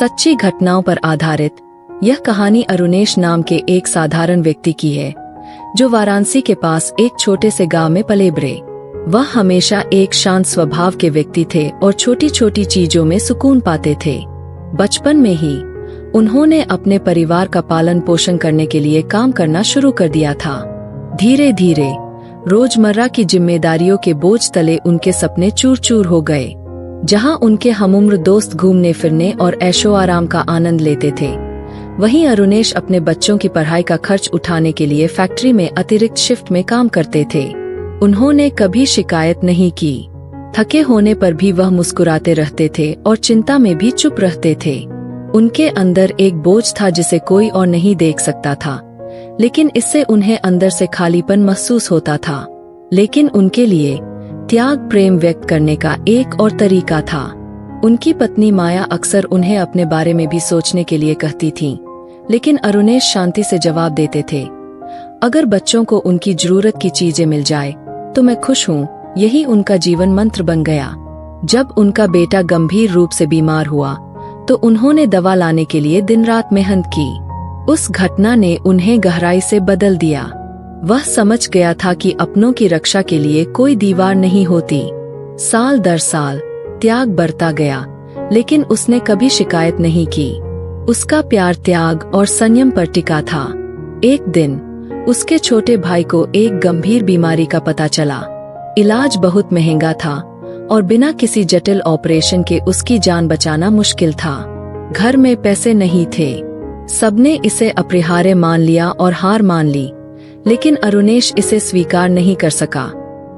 सच्ची घटनाओं पर आधारित यह कहानी अरुणेश नाम के एक साधारण व्यक्ति की है, जो वाराणसी के पास एक छोटे से गांव में पले बड़े। वह हमेशा एक शांत स्वभाव के व्यक्ति थे और छोटी छोटी चीजों में सुकून पाते थे। बचपन में ही उन्होंने अपने परिवार का पालन पोषण करने के लिए काम करना शुरू कर दिया था। धीरे धीरे रोजमर्रा की जिम्मेदारियों के बोझ तले उनके सपने चूर चूर हो गए। जहां उनके हमउम्र दोस्त घूमने फिरने और ऐशो आराम का आनंद लेते थे, वहीं अरुणेश अपने बच्चों की पढ़ाई का खर्च उठाने के लिए फैक्ट्री में अतिरिक्त शिफ्ट में काम करते थे। उन्होंने कभी शिकायत नहीं की। थके होने पर भी वह मुस्कुराते रहते थे और चिंता में भी चुप रहते थे। उनके अंदर एक बोझ था जिसे कोई और नहीं देख सकता था, लेकिन इससे उन्हें अंदर से खालीपन महसूस होता था। लेकिन उनके लिए त्याग प्रेम व्यक्त करने का एक और तरीका था। उनकी पत्नी माया अक्सर उन्हें अपने बारे में भी सोचने के लिए कहती थीं, लेकिन अरुणेश शांति से जवाब देते थे, अगर बच्चों को उनकी जरूरत की चीजें मिल जाए तो मैं खुश हूँ। यही उनका जीवन मंत्र बन गया। जब उनका बेटा गंभीर रूप से बीमार हुआ तो उन्होंने दवा लाने के लिए दिन रात मेहनत की। उस घटना ने उन्हें गहराई से बदल दिया। वह समझ गया था कि अपनों की रक्षा के लिए कोई दीवार नहीं होती। साल दर साल त्याग बढ़ता गया, लेकिन उसने कभी शिकायत नहीं की। उसका प्यार त्याग और संयम पर टिका था। एक दिन उसके छोटे भाई को एक गंभीर बीमारी का पता चला। इलाज बहुत महंगा था और बिना किसी जटिल ऑपरेशन के उसकी जान बचाना मुश्किल था। घर में पैसे नहीं थे। सबने इसे अपरिहार्य मान लिया और हार मान ली, लेकिन अरुणेश इसे स्वीकार नहीं कर सका।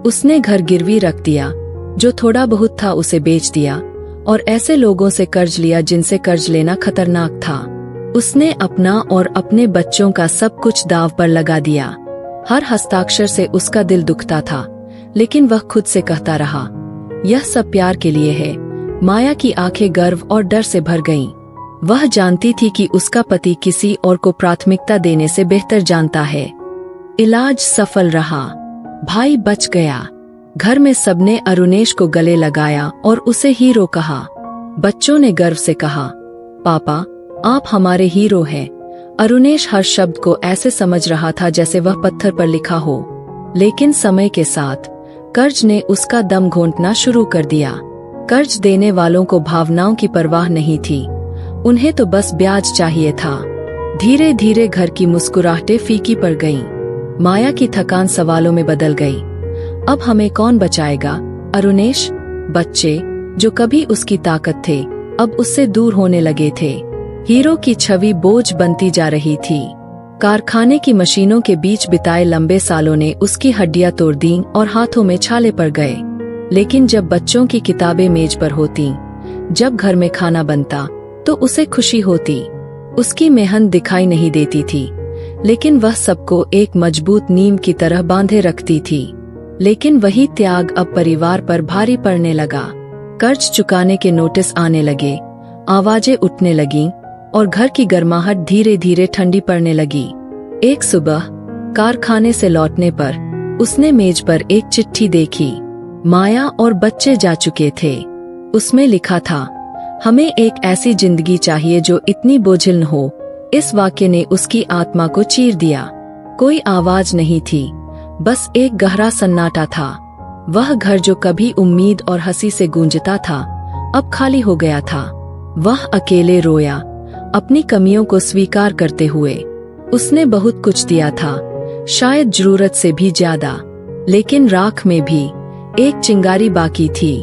उसने घर गिरवी रख दिया, जो थोड़ा बहुत था उसे बेच दिया और ऐसे लोगों से कर्ज लिया जिनसे कर्ज लेना खतरनाक था। उसने अपना और अपने बच्चों का सब कुछ दांव पर लगा दिया। हर हस्ताक्षर से उसका दिल दुखता था, लेकिन वह खुद से कहता रहा, यह सब प्यार के लिए है। माया की आंखें गर्व और डर से भर गईं। वह जानती थी कि उसका पति किसी और को प्राथमिकता देने से बेहतर जानता है। इलाज सफल रहा। भाई बच गया। घर में सबने अरुणेश को गले लगाया और उसे हीरो कहा। बच्चों ने गर्व से कहा, पापा आप हमारे हीरो हैं। अरुणेश हर शब्द को ऐसे समझ रहा था जैसे वह पत्थर पर लिखा हो। लेकिन समय के साथ कर्ज ने उसका दम घोंटना शुरू कर दिया। कर्ज देने वालों को भावनाओं की परवाह नहीं थी, उन्हें तो बस ब्याज चाहिए था। धीरे धीरे घर की मुस्कुराहटें फीकी पड़ गईं। माया की थकान सवालों में बदल गई। अब हमें कौन बचाएगा? अरुणेश? बच्चे जो कभी उसकी ताकत थे, अब उससे दूर होने लगे थे। हीरो की छवि बोझ बनती जा रही थी। कारखाने की मशीनों के बीच बिताए लंबे सालों ने उसकी हड्डियां तोड़ दी और हाथों में छाले पड़ गए। लेकिन जब बच्चों की किताबें मेज पर होती, जब घर में खाना बनता, तो उसे खुशी होती। उसकी मेहनत दिखाई नहीं देती थी, लेकिन वह सबको एक मजबूत नींव की तरह बांधे रखती थी। लेकिन वही त्याग अब परिवार पर भारी पड़ने लगा। कर्ज चुकाने के नोटिस आने लगे, आवाजें उठने लगीं और घर की गर्माहट धीरे धीरे ठंडी पड़ने लगी। एक सुबह कारखाने से लौटने पर उसने मेज पर एक चिट्ठी देखी। माया और बच्चे जा चुके थे। उसमें लिखा था, हमें एक ऐसी जिंदगी चाहिए जो इतनी बोझिल न हो। इस वाक्य ने उसकी आत्मा को चीर दिया। कोई आवाज नहीं थी, बस एक गहरा सन्नाटा था। वह घर जो कभी उम्मीद और हंसी से गूंजता था, अब खाली हो गया था। वह अकेले रोया, अपनी कमियों को स्वीकार करते हुए। उसने बहुत कुछ दिया था, शायद जरूरत से भी ज्यादा, लेकिन राख में भी एक चिंगारी बाकी थी।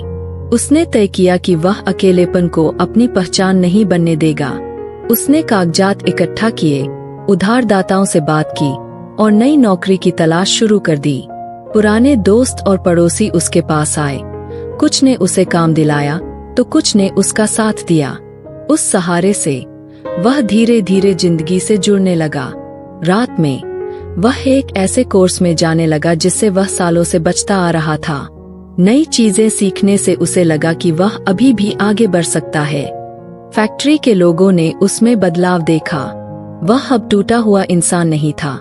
उसने तय किया कि वह अकेलेपन को अपनी पहचान नहीं बनने देगा। उसने कागजात इकट्ठा किए, उधारदाताओं से बात की और नई नौकरी की तलाश शुरू कर दी। पुराने दोस्त और पड़ोसी उसके पास आए। कुछ ने उसे काम दिलाया तो कुछ ने उसका साथ दिया। उस सहारे से वह धीरे धीरे जिंदगी से जुड़ने लगा। रात में वह एक ऐसे कोर्स में जाने लगा जिससे वह सालों से बचता आ रहा था। नई चीजें सीखने से उसे लगा कि वह अभी भी आगे बढ़ सकता है। फैक्ट्री के लोगों ने उसमें बदलाव देखा। वह अब टूटा हुआ इंसान नहीं था,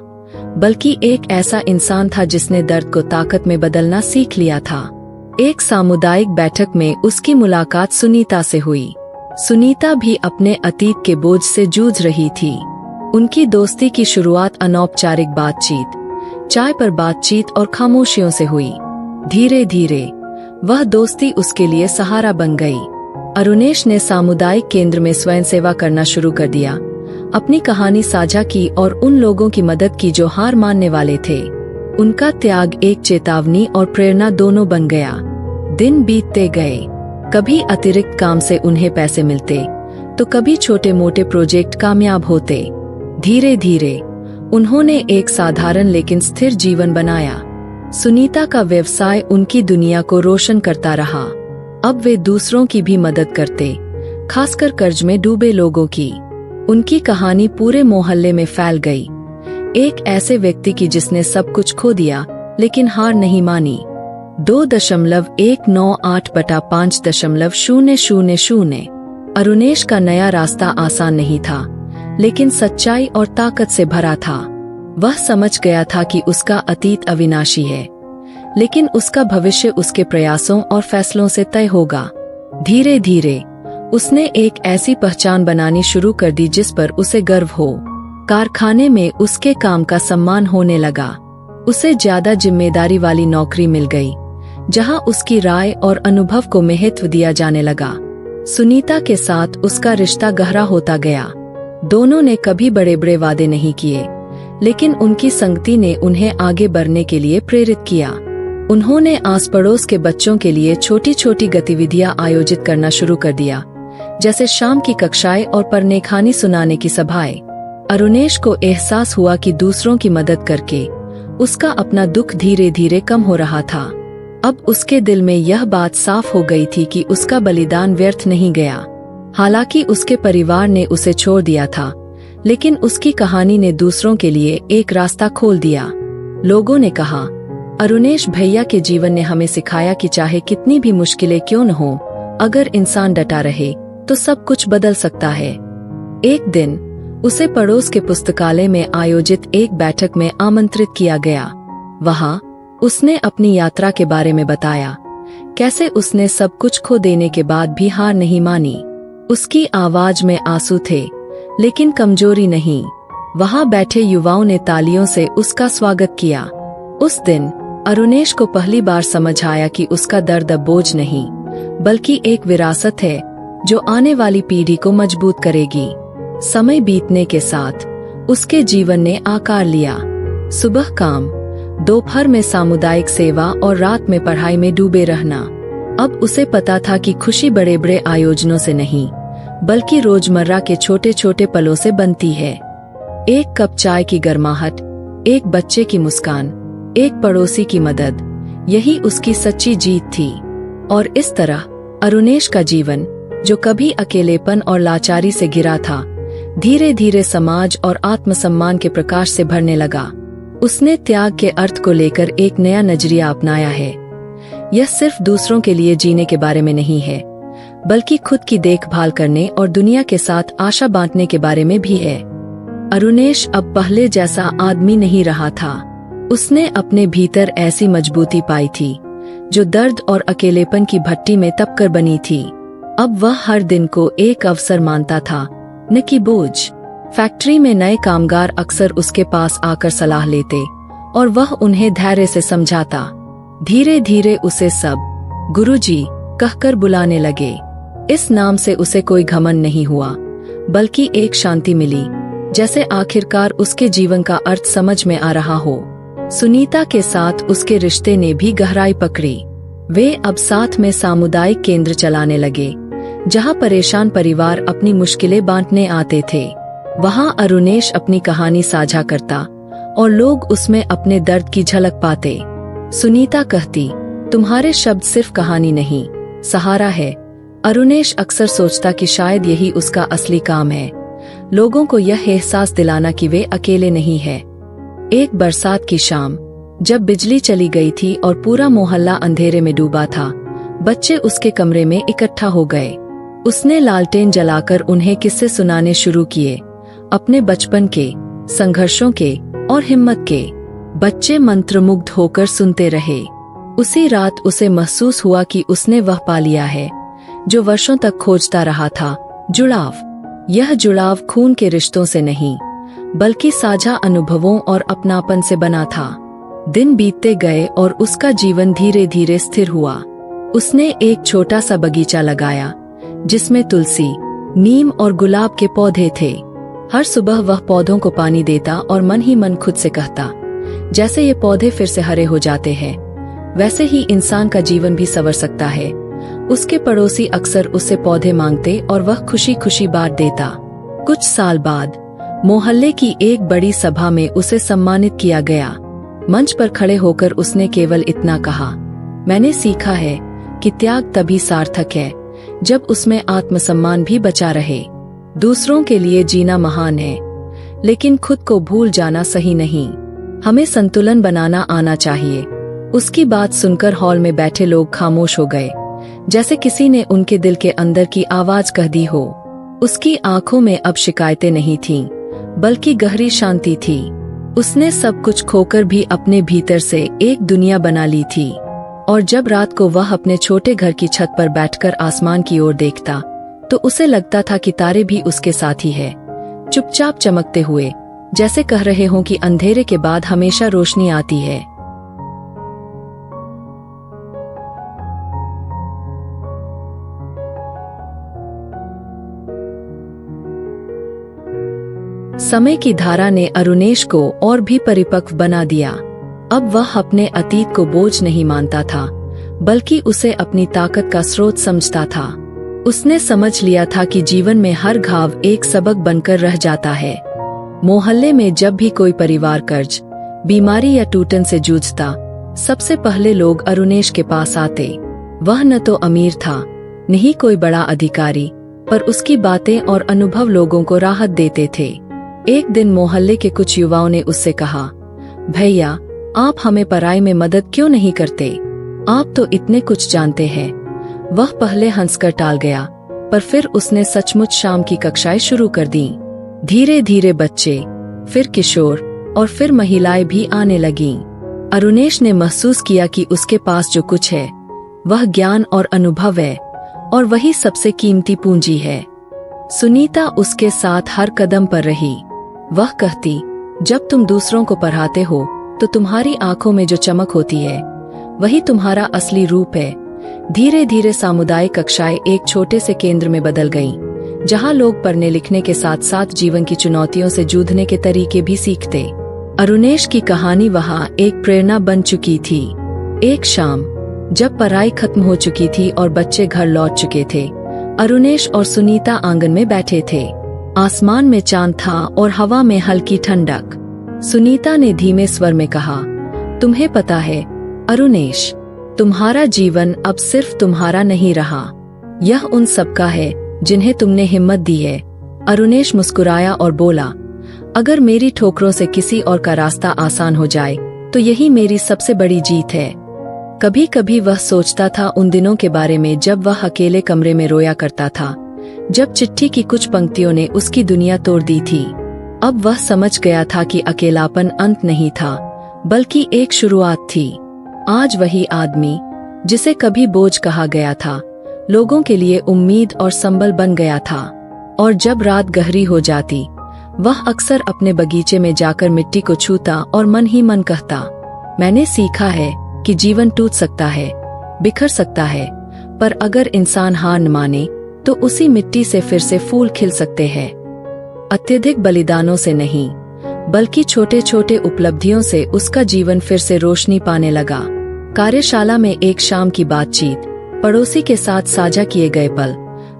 बल्कि एक ऐसा इंसान था जिसने दर्द को ताकत में बदलना सीख लिया था। एक सामुदायिक बैठक में उसकी मुलाकात सुनीता से हुई। सुनीता भी अपने अतीत के बोझ से जूझ रही थी। उनकी दोस्ती की शुरुआत अनौपचारिक बातचीत, चाय पर बातचीत और खामोशियों से हुई। धीरे धीरे वह दोस्ती उसके लिए सहारा बन गई। अरुणेश ने सामुदायिक केंद्र में स्वयंसेवा करना शुरू कर दिया, अपनी कहानी साझा की और उन लोगों की मदद की जो हार मानने वाले थे। उनका त्याग एक चेतावनी और प्रेरणा दोनों बन गया। दिन बीतते गए, कभी अतिरिक्त काम से उन्हें पैसे मिलते तो कभी छोटे मोटे प्रोजेक्ट कामयाब होते। धीरे धीरे उन्होंने एक साधारण लेकिन स्थिर जीवन बनाया। सुनीता का व्यवसाय उनकी दुनिया को रोशन करता रहा। अब वे दूसरों की भी मदद करते, खासकर कर्ज में डूबे लोगों की। उनकी कहानी पूरे मोहल्ले में फैल गई, एक ऐसे व्यक्ति की जिसने सब कुछ खो दिया लेकिन हार नहीं मानी। 2.198/5.000। अरुणेश का नया रास्ता आसान नहीं था, लेकिन सच्चाई और ताकत से भरा था। वह समझ गया था कि उसका अतीत अविनाशी है, लेकिन उसका भविष्य उसके प्रयासों और फैसलों से तय होगा। धीरे धीरे उसने एक ऐसी पहचान बनानी शुरू कर दी जिस पर उसे गर्व हो। कारखाने में उसके काम का सम्मान होने लगा। उसे ज्यादा जिम्मेदारी वाली नौकरी मिल गई, जहां उसकी राय और अनुभव को महत्व दिया जाने लगा। सुनीता के साथ उसका रिश्ता गहरा होता गया। दोनों ने कभी बड़े बड़े वादे नहीं किए, लेकिन उनकी संगति ने उन्हें आगे बढ़ने के लिए प्रेरित किया। उन्होंने आस पड़ोस के बच्चों के लिए छोटी छोटी गतिविधियां आयोजित करना शुरू कर दिया, जैसे शाम की कक्षाएं और पढ़ने कहानी सुनाने की सभाएं। अरुणेश को एहसास हुआ कि दूसरों की मदद करके उसका अपना दुख धीरे धीरे कम हो रहा था। अब उसके दिल में यह बात साफ हो गई थी कि उसका बलिदान व्यर्थ नहीं गया। हालांकि उसके परिवार ने उसे छोड़ दिया था, लेकिन उसकी कहानी ने दूसरों के लिए एक रास्ता खोल दिया। लोगों ने कहा, अरुणेश भैया के जीवन ने हमें सिखाया कि चाहे कितनी भी मुश्किलें क्यों न हो, अगर इंसान डटा रहे तो सब कुछ बदल सकता है। एक दिन उसे पड़ोस के पुस्तकालय में आयोजित एक बैठक में आमंत्रित किया गया। वहां उसने अपनी यात्रा के बारे में बताया, कैसे उसने सब कुछ खो देने के बाद भी हार नहीं मानी। उसकी आवाज में आंसू थे, लेकिन कमजोरी नहीं। वहां बैठे युवाओं ने तालियों से उसका स्वागत किया। उस दिन अरुणेश को पहली बार समझ आया कि उसका दर्द अब बोझ नहीं, बल्कि एक विरासत है जो आने वाली पीढ़ी को मजबूत करेगी। समय बीतने के साथ उसके जीवन ने आकार लिया। सुबह काम, दोपहर में सामुदायिक सेवा और रात में पढ़ाई में डूबे रहना। अब उसे पता था कि खुशी बड़े बड़े आयोजनों से नहीं, बल्कि रोजमर्रा के छोटे छोटे पलों से बनती है। एक कप चाय की गर्माहट, एक बच्चे की मुस्कान, एक पड़ोसी की मदद, यही उसकी सच्ची जीत थी। और इस तरह अरुणेश का जीवन, जो कभी अकेलेपन और लाचारी से घिरा था, धीरे धीरे समाज और आत्मसम्मान के प्रकाश से भरने लगा। उसने त्याग के अर्थ को लेकर एक नया नजरिया अपनाया है। यह सिर्फ दूसरों के लिए जीने के बारे में नहीं है, बल्कि खुद की देखभाल करने और दुनिया के साथ आशा बांटने के बारे में भी है। अरुणेश अब पहले जैसा आदमी नहीं रहा था। उसने अपने भीतर ऐसी मजबूती पाई थी, जो दर्द और अकेलेपन की भट्टी में तपकर बनी थी। अब वह हर दिन को एक अवसर मानता था, न कि बोझ। फैक्ट्री में नए कामगार अक्सर उसके पास आकर सलाह लेते और वह उन्हें धैर्य से समझाता। धीरे धीरे उसे सब गुरुजी कहकर बुलाने लगे। इस नाम से उसे कोई घमंड नहीं हुआ, बल्कि एक शांति मिली, जैसे आखिरकार उसके जीवन का अर्थ समझ में आ रहा हो। सुनीता के साथ उसके रिश्ते ने भी गहराई पकड़ी। वे अब साथ में सामुदायिक केंद्र चलाने लगे, जहां परेशान परिवार अपनी मुश्किलें बांटने आते थे। वहां अरुणेश अपनी कहानी साझा करता और लोग उसमें अपने दर्द की झलक पाते। सुनीता कहती, तुम्हारे शब्द सिर्फ कहानी नहीं, सहारा है। अरुणेश अक्सर सोचता कि शायद यही उसका असली काम है, लोगों को यह एहसास दिलाना कि वे अकेले नहीं हैं। एक बरसात की शाम, जब बिजली चली गई थी और पूरा मोहल्ला अंधेरे में डूबा था, बच्चे उसके कमरे में इकट्ठा हो गए। उसने लालटेन जलाकर उन्हें किस्से सुनाने शुरू किए, अपने बचपन के, संघर्षों के और हिम्मत के। बच्चे मंत्रमुग्ध होकर सुनते रहे। उसी रात उसे महसूस हुआ कि उसने वह पा लिया है जो वर्षों तक खोजता रहा था, जुड़ाव। यह जुड़ाव खून के रिश्तों से नहीं, बल्कि साझा अनुभवों और अपनापन से बना था। दिन बीतते गए और उसका जीवन धीरे धीरे स्थिर हुआ। उसने एक छोटा सा बगीचा लगाया, जिसमें तुलसी, नीम और गुलाब के पौधे थे। हर सुबह वह पौधों को पानी देता और मन ही मन खुद से कहता, जैसे ये पौधे फिर से हरे हो जाते हैं, वैसे ही इंसान का जीवन भी संवर सकता है। उसके पड़ोसी अक्सर उससे पौधे मांगते और वह खुशी खुशी बांट देता। कुछ साल बाद मोहल्ले की एक बड़ी सभा में उसे सम्मानित किया गया। मंच पर खड़े होकर उसने केवल इतना कहा, मैंने सीखा है कि त्याग तभी सार्थक है जब उसमें आत्मसम्मान भी बचा रहे। दूसरों के लिए जीना महान है, लेकिन खुद को भूल जाना सही नहीं। हमें संतुलन बनाना आना चाहिए। उसकी बात सुनकर हॉल में बैठे लोग खामोश हो गए, जैसे किसी ने उनके दिल के अंदर की आवाज कह दी हो। उसकी आंखों में अब शिकायतें नहीं थीं, बल्कि गहरी शांति थी। उसने सब कुछ खोकर भी अपने भीतर से एक दुनिया बना ली थी। और जब रात को वह अपने छोटे घर की छत पर बैठकर आसमान की ओर देखता, तो उसे लगता था कि तारे भी उसके साथ ही है, चुपचाप चमकते हुए, जैसे कह रहे हों कि अंधेरे के बाद हमेशा रोशनी आती है। समय की धारा ने अरुणेश को और भी परिपक्व बना दिया। अब वह अपने अतीत को बोझ नहीं मानता था, बल्कि उसे अपनी ताकत का स्रोत समझता था। उसने समझ लिया था कि जीवन में हर घाव एक सबक बनकर रह जाता है। मोहल्ले में जब भी कोई परिवार कर्ज, बीमारी या टूटन से जूझता, सबसे पहले लोग अरुणेश के पास आते। वह न तो अमीर था, न ही कोई बड़ा अधिकारी, पर उसकी बातें और अनुभव लोगों को राहत देते थे। एक दिन मोहल्ले के कुछ युवाओं ने उससे कहा, भैया, आप हमें पढ़ाई में मदद क्यों नहीं करते? आप तो इतने कुछ जानते हैं। वह पहले हंसकर टाल गया, पर फिर उसने सचमुच शाम की कक्षाएं शुरू कर दी। धीरे धीरे बच्चे, फिर किशोर और फिर महिलाएं भी आने लगीं। अरुणेश ने महसूस किया कि उसके पास जो कुछ है, वह ज्ञान और अनुभव है, और वही सबसे कीमती पूंजी है। सुनीता उसके साथ हर कदम पर रही। वह कहती, जब तुम दूसरों को पढ़ाते हो तो तुम्हारी आंखों में जो चमक होती है, वही तुम्हारा असली रूप है। धीरे धीरे सामुदायिक कक्षाएं एक छोटे से केंद्र में बदल गईं, जहां लोग पढ़ने लिखने के साथ साथ जीवन की चुनौतियों से जूझने के तरीके भी सीखते। अरुणेश की कहानी वहां एक प्रेरणा बन चुकी थी। एक शाम, जब पढ़ाई खत्म हो चुकी थी और बच्चे घर लौट चुके थे, अरुणेश और सुनीता आंगन में बैठे थे। आसमान में चांद था और हवा में हल्की ठंडक। सुनीता ने धीमे स्वर में कहा, तुम्हें पता है अरुणेश, तुम्हारा जीवन अब सिर्फ तुम्हारा नहीं रहा, यह उन सबका है जिन्हें तुमने हिम्मत दी है। अरुणेश मुस्कुराया और बोला, अगर मेरी ठोकरों से किसी और का रास्ता आसान हो जाए तो यही मेरी सबसे बड़ी जीत है। कभी कभी वह सोचता था उन दिनों के बारे में जब वह अकेले कमरे में रोया करता था, जब चिट्ठी की कुछ पंक्तियों ने उसकी दुनिया तोड़ दी थी। अब वह समझ गया था कि अकेलापन अंत नहीं था, बल्कि एक शुरुआत थी। आज वही आदमी, जिसे कभी बोझ कहा गया था, लोगों के लिए उम्मीद और संबल बन गया था। और जब रात गहरी हो जाती, वह अक्सर अपने बगीचे में जाकर मिट्टी को छूता और मन ही मन कहता, मैंने सीखा है कि जीवन टूट सकता है, बिखर सकता है, पर अगर इंसान हार न माने तो उसी मिट्टी से फिर से फूल खिल सकते हैं। अत्यधिक बलिदानों से नहीं, बल्कि छोटे छोटे उपलब्धियों से उसका जीवन फिर से रोशनी पाने लगा। कार्यशाला में एक शाम की बातचीत, पड़ोसी के साथ साझा किए गए पल,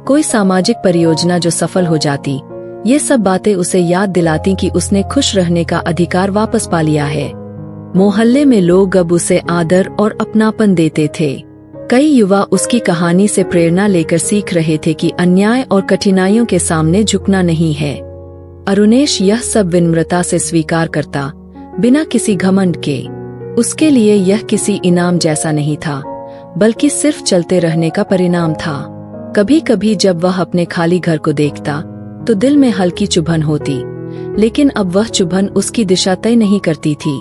कोई सामाजिक परियोजना जो सफल हो जाती, ये सब बातें उसे याद दिलाती कि उसने खुश रहने का अधिकार वापस पा लिया है। मोहल्ले में लोग अब उसे आदर और अपनापन देते थे। कई युवा उसकी कहानी से प्रेरणा लेकर सीख रहे थे कि अन्याय और कठिनाइयों के सामने झुकना नहीं है। अरुणेश यह सब विनम्रता से स्वीकार करता, बिना किसी घमंड के। उसके लिए यह किसी इनाम जैसा नहीं था, बल्कि सिर्फ चलते रहने का परिणाम था। कभी कभी जब वह अपने खाली घर को देखता तो दिल में हल्की चुभन होती, लेकिन अब वह चुभन उसकी दिशा तय नहीं करती थी।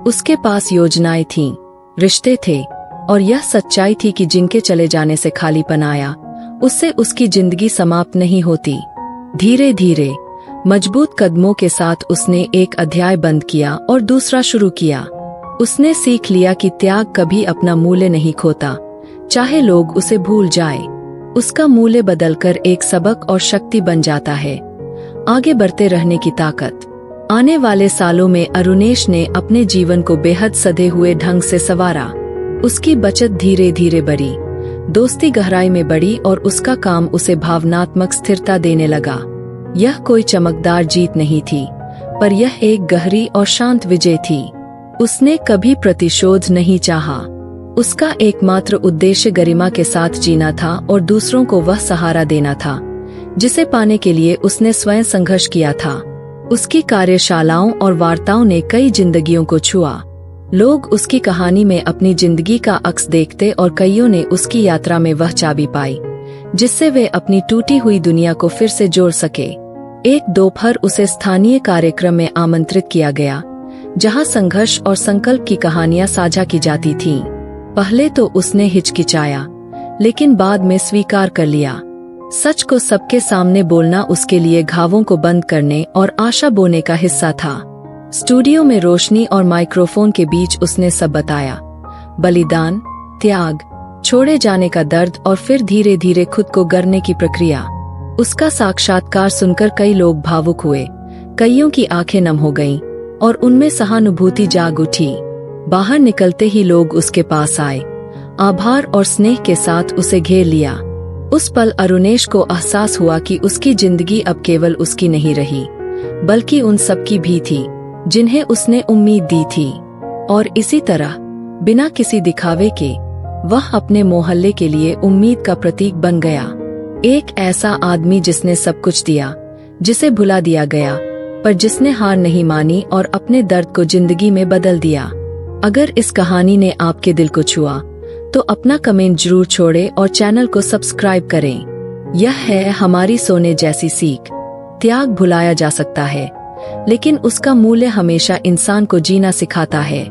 उसके पास योजनाएं थीं, रिश्ते थे, और यह सच्चाई थी कि जिनके चले जाने से खालीपन आया, उससे उसकी जिंदगी समाप्त नहीं होती। धीरे धीरे मजबूत कदमों के साथ उसने एक अध्याय बंद किया और दूसरा शुरू किया। उसने सीख लिया कि त्याग कभी अपना मूल्य नहीं खोता, चाहे लोग उसे भूल जाए। उसका मूल्य बदलकर एक सबक और शक्ति बन जाता है, आगे बढ़ते रहने की ताकत। आने वाले सालों में अरुणेश ने अपने जीवन को बेहद सधे हुए ढंग से संवारा। उसकी बचत धीरे धीरे बढ़ी, दोस्ती गहराई में बढ़ी और उसका काम उसे भावनात्मक स्थिरता देने लगा। यह कोई चमकदार जीत नहीं थी, पर यह एक गहरी और शांत विजय थी। उसने कभी प्रतिशोध नहीं चाहा। उसका एकमात्र उद्देश्य गरिमा के साथ जीना था और दूसरों को वह सहारा देना था जिसे पाने के लिए उसने स्वयं संघर्ष किया था। उसकी कार्यशालाओं और वार्ताओं ने कई जिंदगियों को छुआ। लोग उसकी कहानी में अपनी जिंदगी का अक्स देखते और कईयों ने उसकी यात्रा में वह चाबी पाई जिससे वे अपनी टूटी हुई दुनिया को फिर से जोड़ सके। एक दोपहर उसे स्थानीय कार्यक्रम में आमंत्रित किया गया, जहां संघर्ष और संकल्प की कहानियां साझा की जाती थीं। पहले तो उसने हिचकिचाया, लेकिन बाद में स्वीकार कर लिया। सच को सबके सामने बोलना उसके लिए घावों को बंद करने और आशा बोने का हिस्सा था। स्टूडियो में रोशनी और माइक्रोफोन के बीच उसने सब बताया, बलिदान, त्याग, छोड़े जाने का दर्द और फिर धीरे धीरे खुद को गढ़ने की प्रक्रिया। उसका साक्षात्कार सुनकर कई लोग भावुक हुए, कईयों की आंखें नम हो गईं और उनमें सहानुभूति जाग उठी। बाहर निकलते ही लोग उसके पास आए, आभार और स्नेह के साथ उसे घेर लिया। उस पल अरुणेश को एहसास हुआ कि उसकी जिंदगी अब केवल उसकी नहीं रही, बल्कि उन सबकी भी थी जिन्हें उसने उम्मीद दी थी। और इसी तरह बिना किसी दिखावे के वह अपने मोहल्ले के लिए उम्मीद का प्रतीक बन गया। एक ऐसा आदमी जिसने सब कुछ दिया, जिसे भुला दिया गया, पर जिसने हार नहीं मानी और अपने दर्द को जिंदगी में बदल दिया। अगर इस कहानी ने आपके दिल को छुआ तो अपना कमेंट जरूर छोड़ें और चैनल को सब्सक्राइब करें। यह है हमारी सोने जैसी सीख। त्याग भुलाया जा सकता है, लेकिन उसका मूल्य हमेशा इंसान को जीना सिखाता है।